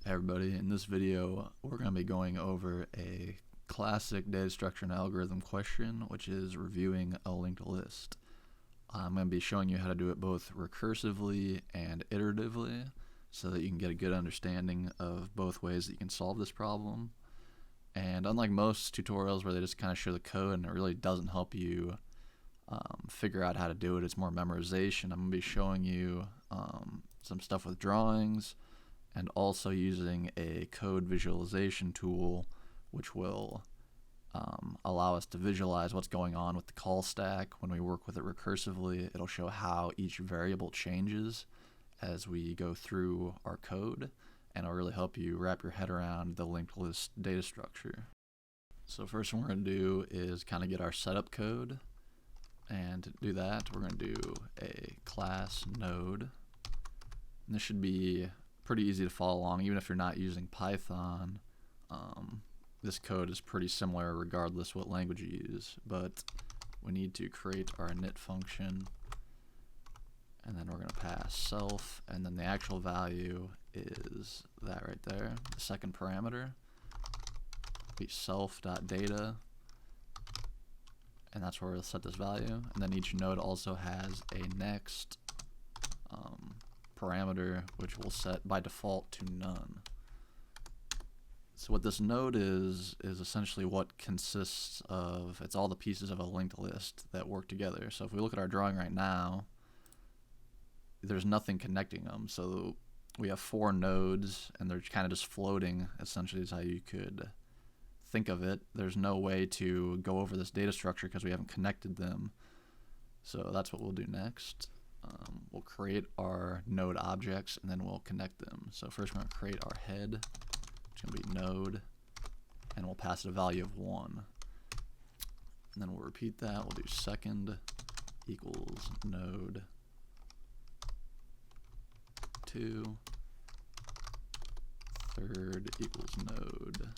Hey everybody, in this video we're going to be going over a classic data structure and algorithm question, which is reviewing a linked list. I'm going to be showing you how to do it both recursively and iteratively so that you can get a good understanding of both ways that you can solve this problem. And unlike most tutorials where they just kind of show the code and it really doesn't help you figure out how to do it, it's more memorization. I'm going to be showing you some stuff with drawings, and also using a code visualization tool which will allow us to visualize what's going on with the call stack. When we work with it recursively, it'll show how each variable changes as we go through our code, and it'll really help you wrap your head around the linked list data structure. So first what we're going to do is kind of get our setup code, and to do that we're going to do a class node, and this should be pretty easy to follow along. Even if you're not using Python, this code is pretty similar regardless what language you use. But we need to create our init function, and then we're going to pass self, and then the actual value is that right there, the second parameter, be self.data, and that's where we'll set this value. And then each node also has a next parameter, which we'll set by default to none. So what this node is essentially what consists of, it's all the pieces of a linked list that work together. So if we look at our drawing right now, there's nothing connecting them. So we have 4 nodes and they're kind of just floating, essentially is how you could think of it. There's no way to go over this data structure because we haven't connected them. So that's what we'll do next. We'll create our node objects and then we'll connect them. So first we're going to create our head, which is going to be node, and we'll pass it a value of 1. And then we'll repeat that. We'll do second equals node 2, third equals node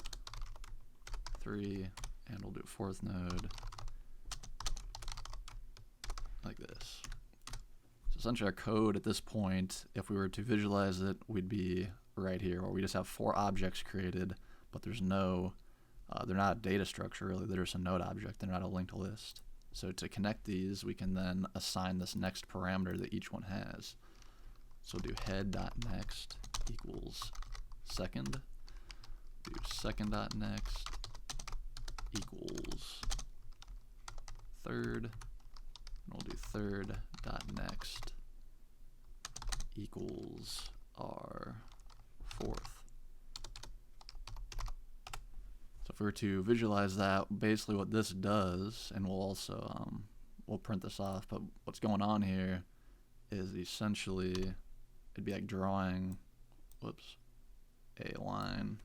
3, and we'll do fourth node like this. Essentially our code at this point, if we were to visualize it, we'd be right here where we just have 4 objects created, but there's no, they're not a data structure really, they're just a node object, they're not a linked list. So to connect these, we can then assign this next parameter that each one has. So we'll do head.next equals second, do second.next equals third, and we'll do third.next equals our fourth. So if we were to visualize that, basically what this does, and we'll also we'll print this off, but what's going on here is essentially it'd be like drawing a line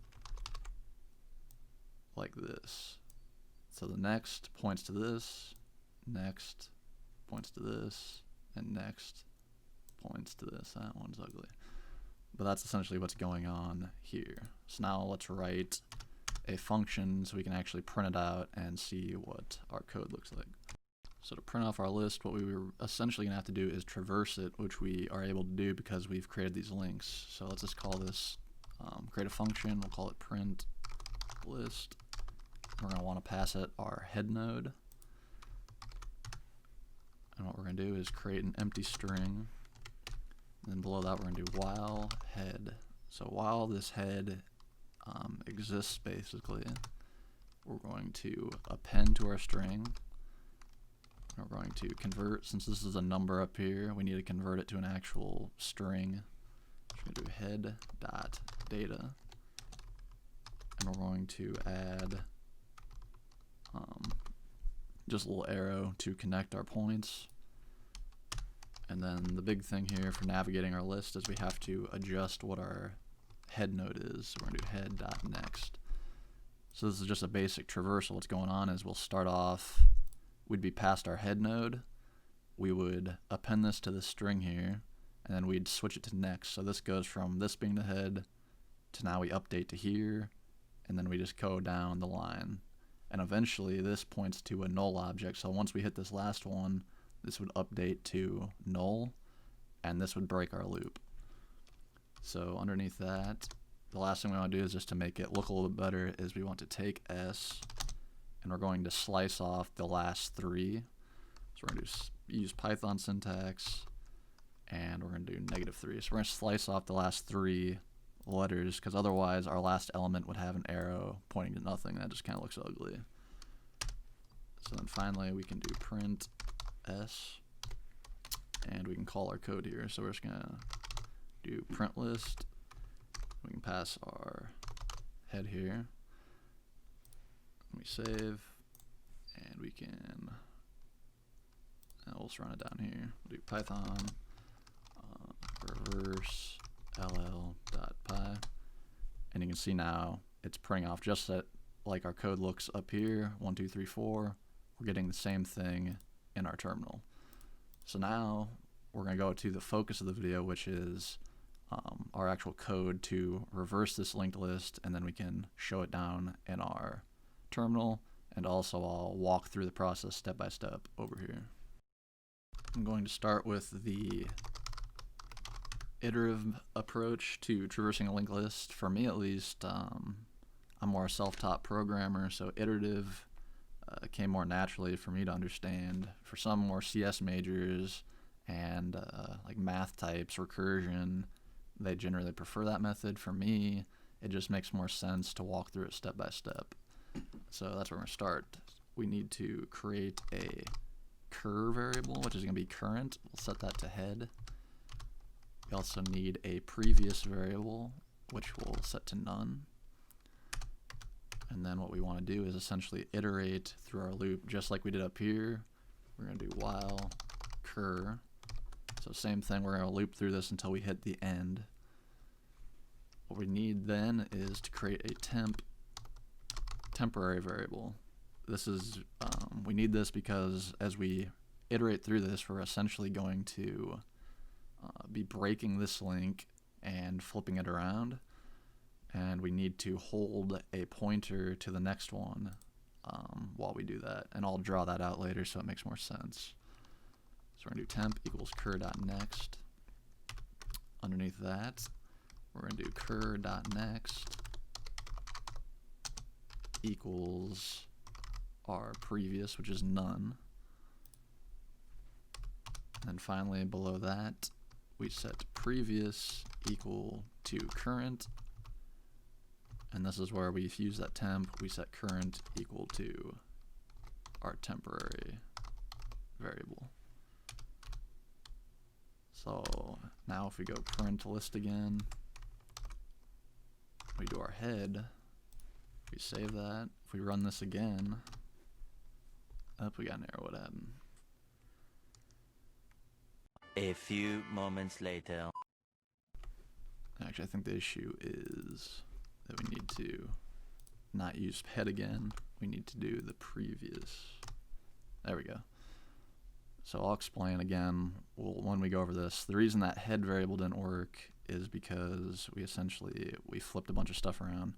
like this. So the next points to this, next points to this, and next points to this. That one's ugly. But that's essentially what's going on here. So now let's write a function so we can actually print it out and see what our code looks like. So to print off our list, what we were essentially going to have to do is traverse it, which we are able to do because we've created these links. So let's just call this, create a function, we'll call it print list. We're going to want to pass it our head node. And what we're going to do is create an empty string. And then below that we're going to do while head. So while this head exists basically, we're going to append to our string. And we're going to convert, since this is a number up here, we need to convert it to an actual string. So we're going to do head.data. And we're going to add just a little arrow to connect our points. And then the big thing here for navigating our list is we have to adjust what our head node is. So we're going to do head.next. So this is just a basic traversal. What's going on is we'll start off, we'd be past our head node, we would append this to this string here, and then we'd switch it to next. So this goes from this being the head to now we update to here, and then we just go down the line. And eventually this points to a null object. So once we hit this last one, this would update to null, and this would break our loop. So underneath that, the last thing we want to do is just to make it look a little bit better is we want to take S and we're going to slice off the last 3. So we're going to use Python syntax and we're going to do -3. So we're going to slice off the last 3 letters because otherwise our last element would have an arrow pointing to nothing. That just kind of looks ugly. So then finally we can do print S and we can call our code here. So we're just going to do print list. We can pass our head here. We save and we can, we'll just run it down here. We'll do Python reverse ll.py, and you can see now it's printing off just that, like our code looks up here, 1 2 3 4. We're getting the same thing in our terminal. So now we're going to go to the focus of the video, which is our actual code to reverse this linked list, and then we can show it down in our terminal, and also I'll walk through the process step by step over here. I'm going to start with the iterative approach to traversing a linked list. For me at least, I'm more a self-taught programmer, so iterative came more naturally for me to understand. For some more CS majors and like math types, recursion, they generally prefer that method. For me, it just makes more sense to walk through it step by step. So that's where we're going to start. We need to create a cur variable, which is going to be current. We'll set that to head. We also need a previous variable, which we'll set to none. And then what we want to do is essentially iterate through our loop, just like we did up here. We're going to do while cur. So same thing, we're going to loop through this until we hit the end. What we need then is to create a temporary variable. This is, we need this because as we iterate through this, we're essentially going to be breaking this link and flipping it around, and we need to hold a pointer to the next one while we do that, and I'll draw that out later so it makes more sense. So we're going to do temp equals cur.next. Underneath that, we're going to do cur.next equals our previous, which is none. And finally below that, we set previous equal to current, and this is where we use that temp. We set current equal to our temporary variable. So now if we go print list again, we do our head, we save that. If we run this again, we got an error. What happened? A few moments later. Actually, I think the issue is that we need to not use head again. We need to do the previous. There we go. So I'll explain again when we go over this. The reason that head variable didn't work is because we flipped a bunch of stuff around,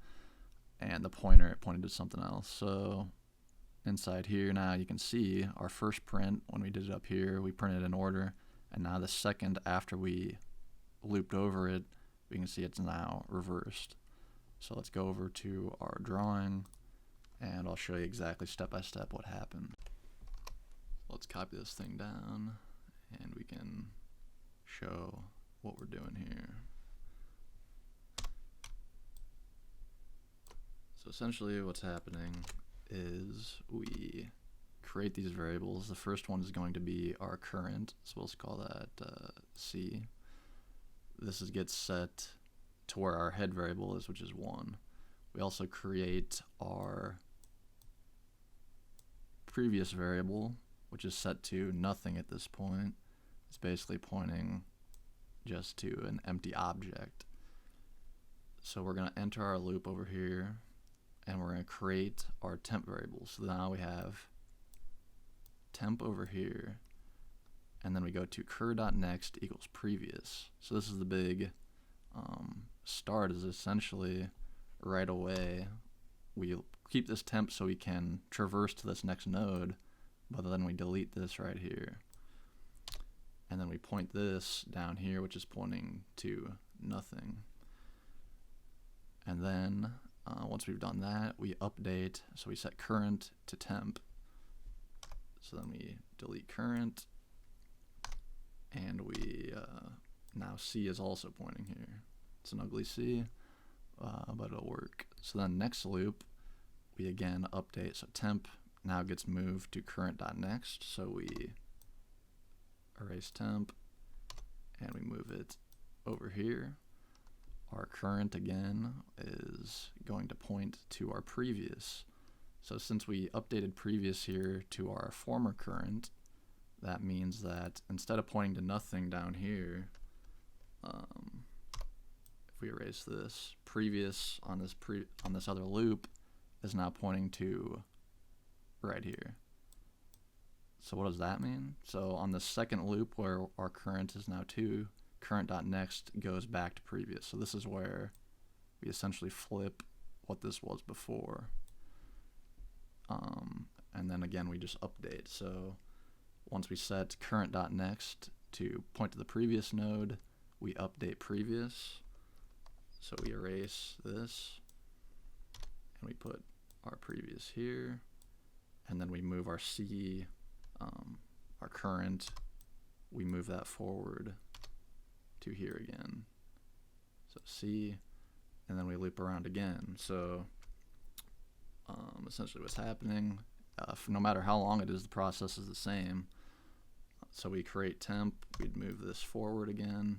and the pointer pointed to something else. So inside here now you can see our first print, when we did it up here, we printed in order, and now the second after we looped over it, we can see it's now reversed. So let's go over to our drawing, and I'll show you exactly step by step what happened. Let's copy this thing down, and we can show what we're doing here. So essentially what's happening is we create these variables. The first one is going to be our current, so we'll just call that C. This gets set to where our head variable is, which is 1. We also create our previous variable, which is set to nothing at this point. It's basically pointing just to an empty object. So we're going to enter our loop over here, and we're going to create our temp variable. So now we have temp over here, and then we go to cur.next equals previous. So this is the big start, is essentially right away we keep this temp so we can traverse to this next node, but then we delete this right here, and then we point this down here, which is pointing to nothing. And then once we've done that, we update. So we set current to temp. So then we delete current, and we now C is also pointing here. It's an ugly C, but it'll work. So then next loop, we again update. So temp now gets moved to current.next. So we erase temp, and we move it over here. Our current again is going to point to our previous. So since we updated previous here to our former current, that means that instead of pointing to nothing down here, if we erase this, previous on this other loop is now pointing to right here. So what does that mean? So on the second loop where our current is now 2, current.next goes back to previous. So this is where we essentially flip what this was before. And then again, we just update. So once we set current.next to point to the previous node, we update previous. So we erase this, and we put our previous here, and then we move our C, our current, we move that forward to here again. So C, and then we loop around again. So essentially what's happening, no matter how long it is, the process is the same. So we create temp, we'd move this forward again.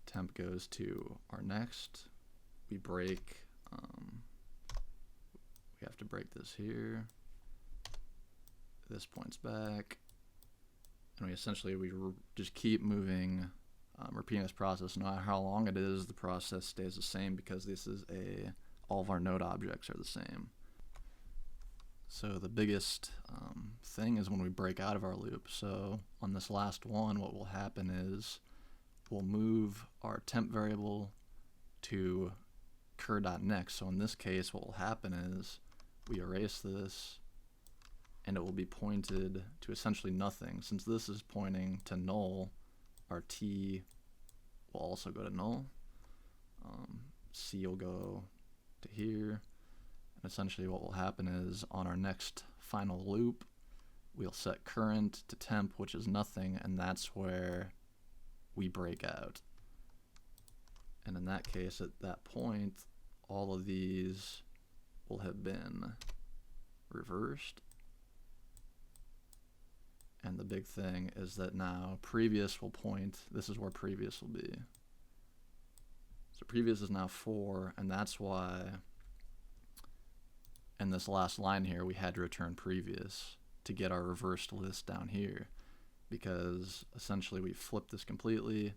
Temp goes to our next. We break, we have to break this here. This points back. And we essentially, just keep moving, repeating this process. No matter how long it is, the process stays the same because this is all of our node objects are the same. So the biggest thing is when we break out of our loop. So on this last one, what will happen is we'll move our temp variable to cur.next. So in this case, what will happen is we erase this, and it will be pointed to essentially nothing. Since this is pointing to null, our T will also go to null. C will go to here. And essentially what will happen is on our next final loop, we'll set current to temp, which is nothing, and that's where we break out. And in that case, at that point, all of these will have been reversed. And the big thing is that now previous will point, this is where previous will be. So previous is now 4, and that's why in this last line here we had to return previous to get our reversed list down here, because essentially we flipped this completely,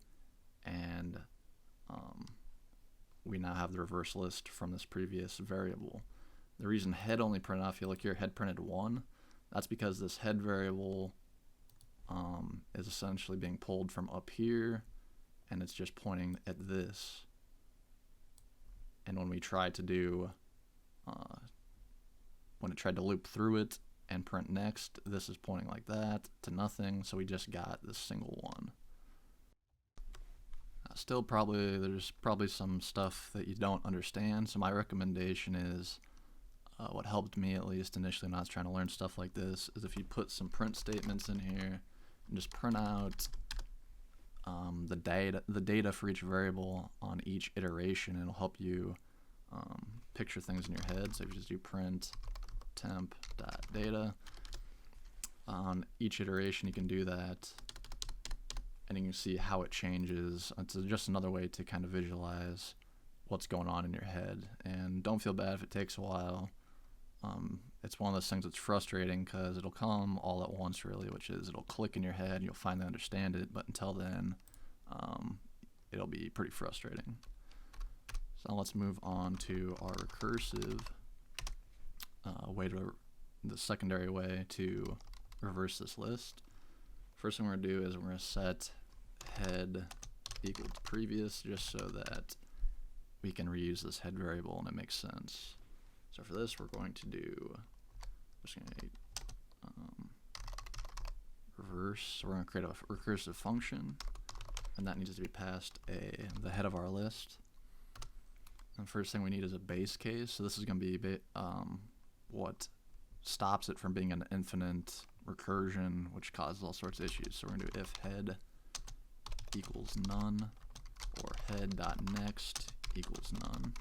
and we now have the reverse list from this previous variable. The reason head only printed off, you look here, head printed 1, that's because this head variable is essentially being pulled from up here, and it's just pointing at this. And when we tried to do, when it tried to loop through it and print next, this is pointing like that to nothing, so we just got this single one. Still there's probably some stuff that you don't understand, so my recommendation is, what helped me at least initially when I was trying to learn stuff like this, is if you put some print statements in here and just print out the data for each variable on each iteration, and it'll help you picture things in your head. So if you just do print temp.data, on each iteration you can do that, and you can see how it changes. It's just another way to kind of visualize what's going on in your head. And don't feel bad if it takes a while. It's one of those things that's frustrating because it'll come all at once, really, which is it'll click in your head and you'll finally understand it, but until then it'll be pretty frustrating. So now let's move on to our recursive the secondary way to reverse this list. First thing we're going to do is we're going to set head equal to previous, just so that we can reuse this head variable and it makes sense. So for this, we're going to do, just going to reverse. So we're going to create a recursive function. and that needs to be passed the head of our list. And first thing we need is a base case. So this is going to be what stops it from being an infinite recursion, which causes all sorts of issues. So we're going to do if head equals none, or head.next equals none.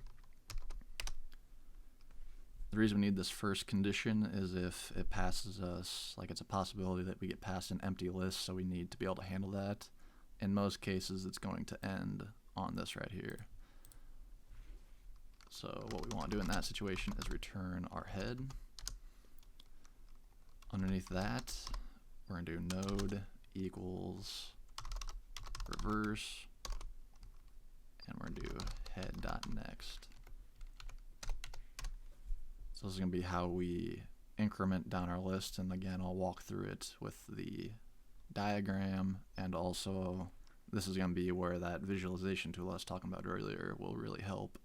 The reason we need this first condition is if it passes us, like it's a possibility that we get past an empty list, so we need to be able to handle that. In most cases, it's going to end on this right here. So what we want to do in that situation is return our head. Underneath that, we're going to do node equals reverse, and we're going to do head.next. So this is going to be how we increment down our list, and again I'll walk through it with the diagram, and also this is going to be where that visualization tool I was talking about earlier will really help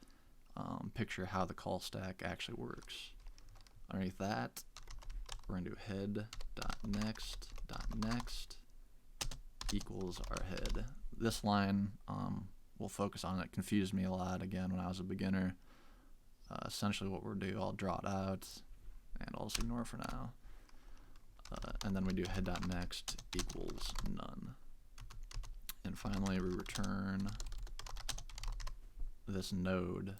picture how the call stack actually works. Underneath that, we're going to do head.next equals our head. This line we'll focus on. It confused me a lot again when I was a beginner. Essentially what we'll do, I'll draw it out, and I'll just ignore it for now. And then we do head.next equals none. And finally we return this node.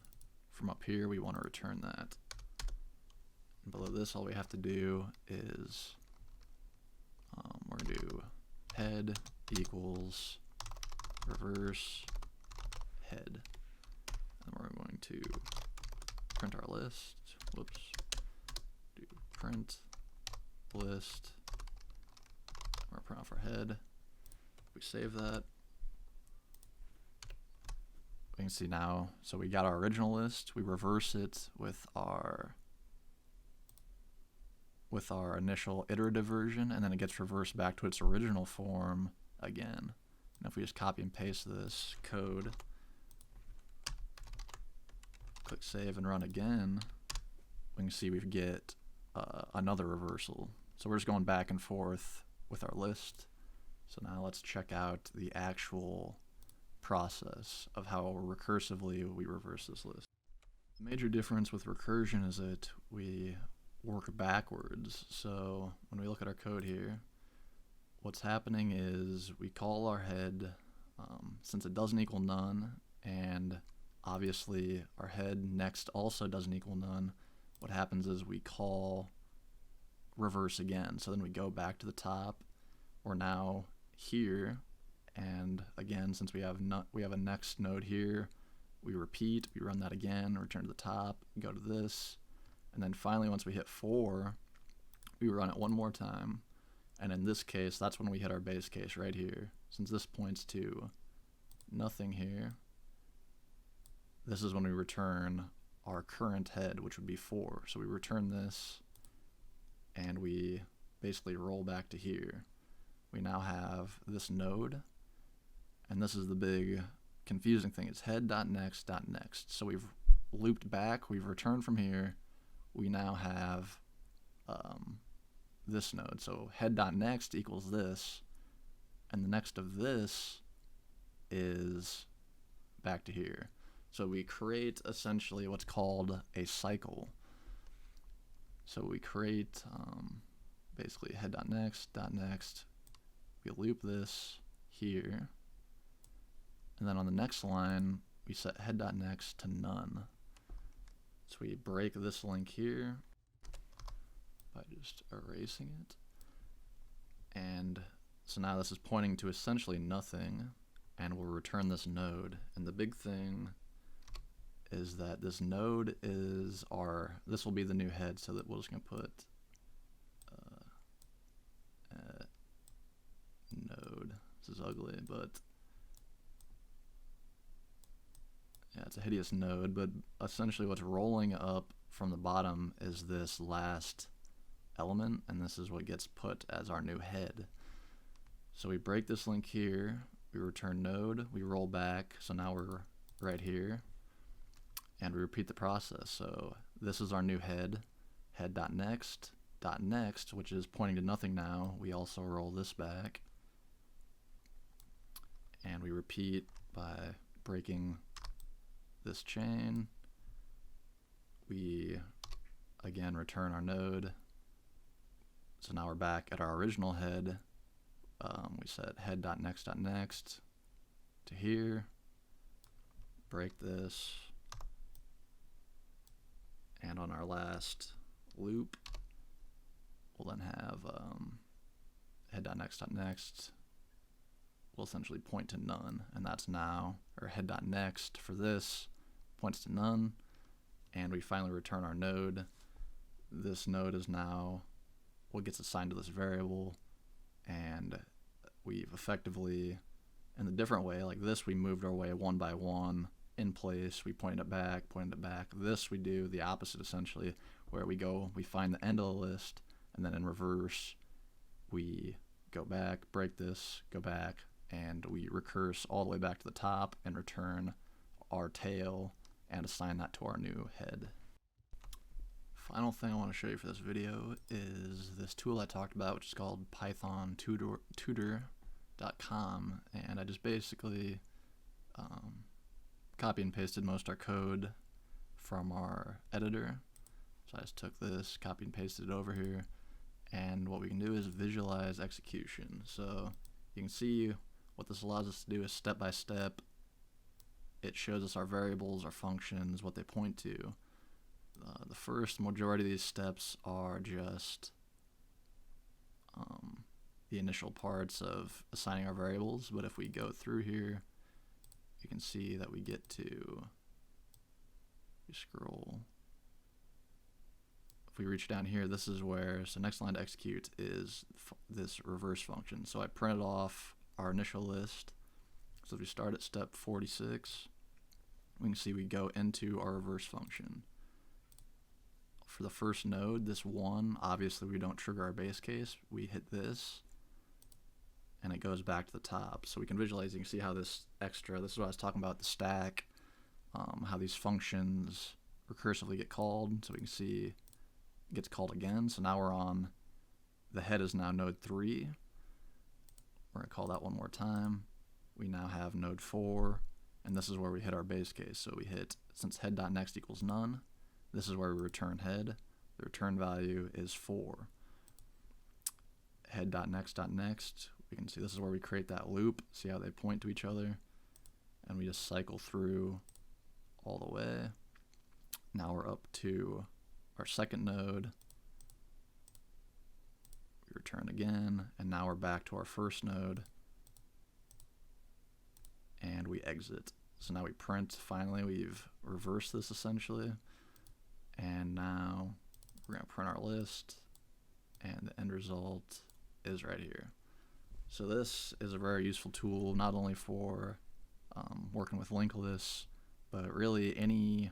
From up here we want to return that. And below this all we have to do is we're going to do head equals reverse head. And we're going to print our list. Whoops. Do print list. Or print off our head. We save that. We can see now, so we got our original list, we reverse it with our initial iterative version, and then it gets reversed back to its original form again. And if we just copy and paste this code, click save and run again, we can see we get another reversal. So we're just going back and forth with our list. So now let's check out the actual process of how recursively we reverse this list. The major difference with recursion is that we work backwards. So when we look at our code here, what's happening is we call our head, since it doesn't equal none, and obviously our head next also doesn't equal none, what happens is we call reverse again. So then we go back to the top. We're now here, and again, since we have a next node here, we repeat, we run that again, return to the top, go to this, and then finally once we hit 4, we run it one more time, and in this case that's when we hit our base case right here. Since this points to nothing here, this is when we return our current head, which would be 4. So we return this, and we basically roll back to here. We now have this node, and this is the big confusing thing. It's head.next.next. So we've looped back, we've returned from here, we now have this node. So head.next equals this, and the next of this is back to here. So we create essentially what's called a cycle. So we create basically head.next.next. We loop this here, and then on the next line we set head.next to none. So we break this link here by just erasing it, and so now this is pointing to essentially nothing, and we'll return this node. And the big thing is that this node is this will be the new head, so that we're just going to put node. This is ugly, but yeah, it's a hideous node, but essentially what's rolling up from the bottom is this last element, and this is what gets put as our new head. So we break this link here, we return node, we roll back, so now we're right here, and we repeat the process. So this is our new head, head.next, which is pointing to nothing now. We also roll this back, and we repeat by breaking this chain. We again return our node. So now we're back at our original head. We set head.next.next to here. Break this. And on our last loop, we'll then have head.next.next will essentially point to none, and that's now, or head.next for this points to none, and we finally return our node. This node is now what gets assigned to this variable, and we've effectively, in a different way, like this, we moved our way one by one in place. We pointed it back. This we do the opposite essentially, where we find the end of the list, and then in reverse, we go back, break this, go back, and we recurse all the way back to the top and return our tail and assign that to our new head. Final thing I want to show you for this video is this tool I talked about, which is called pythontutor.com, and I just basically copy and pasted most of our code from our editor. So I just took this, copy and pasted it over here, and what we can do is visualize execution. So you can see what this allows us to do is step by step. It shows us our variables, our functions, what they point to. The first majority of these steps are just the initial parts of assigning our variables, but if we go through here, you can see that we get to, you scroll, if we reach down here, this is where, so next line to execute is this reverse function. So I printed off our initial list. So if we start at step 46, we can see we go into our reverse function. For the first node, this 1, obviously we don't trigger our base case. We hit this, and it goes back to the top. So we can visualize, you can see how this extra, this is what I was talking about, the stack, how these functions recursively get called. So we can see it gets called again. So now we're on, the head is now node 3. We're going to call that one more time. We now have node 4, and this is where we hit our base case. So we hit, since head.next equals none, this is where we return head. The return value is 4. Head.next.next, we can see this is where we create that loop, see how they point to each other, and we just cycle through all the way. Now we're up to our second node. We return again, and now we're back to our first node, and we exit. So now we print, finally we've reversed this essentially, and now we're going to print our list, and the end result is right here. So this is a very useful tool, not only for working with linked lists, but really any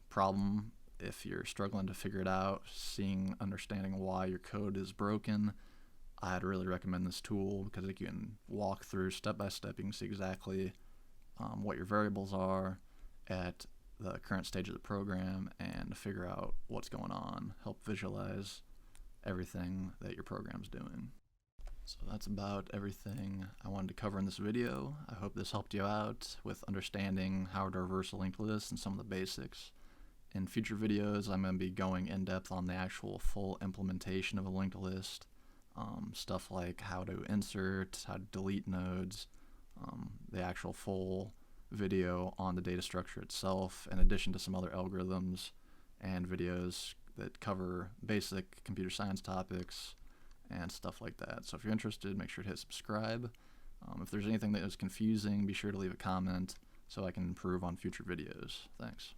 problem. If you're struggling to figure it out, understanding why your code is broken, I'd really recommend this tool because it can walk through step by step. You can see exactly what your variables are at the current stage of the program and figure out what's going on, help visualize everything that your program's doing. So that's about everything I wanted to cover in this video. I hope this helped you out with understanding how to reverse a linked list and some of the basics. In future videos, I'm going to be going in depth on the actual full implementation of a linked list, stuff like how to insert, how to delete nodes, the actual full video on the data structure itself, in addition to some other algorithms and videos that cover basic computer science topics and stuff like that. So if you're interested, make sure to hit subscribe. If there's anything that is confusing, be sure to leave a comment so I can improve on future videos. Thanks.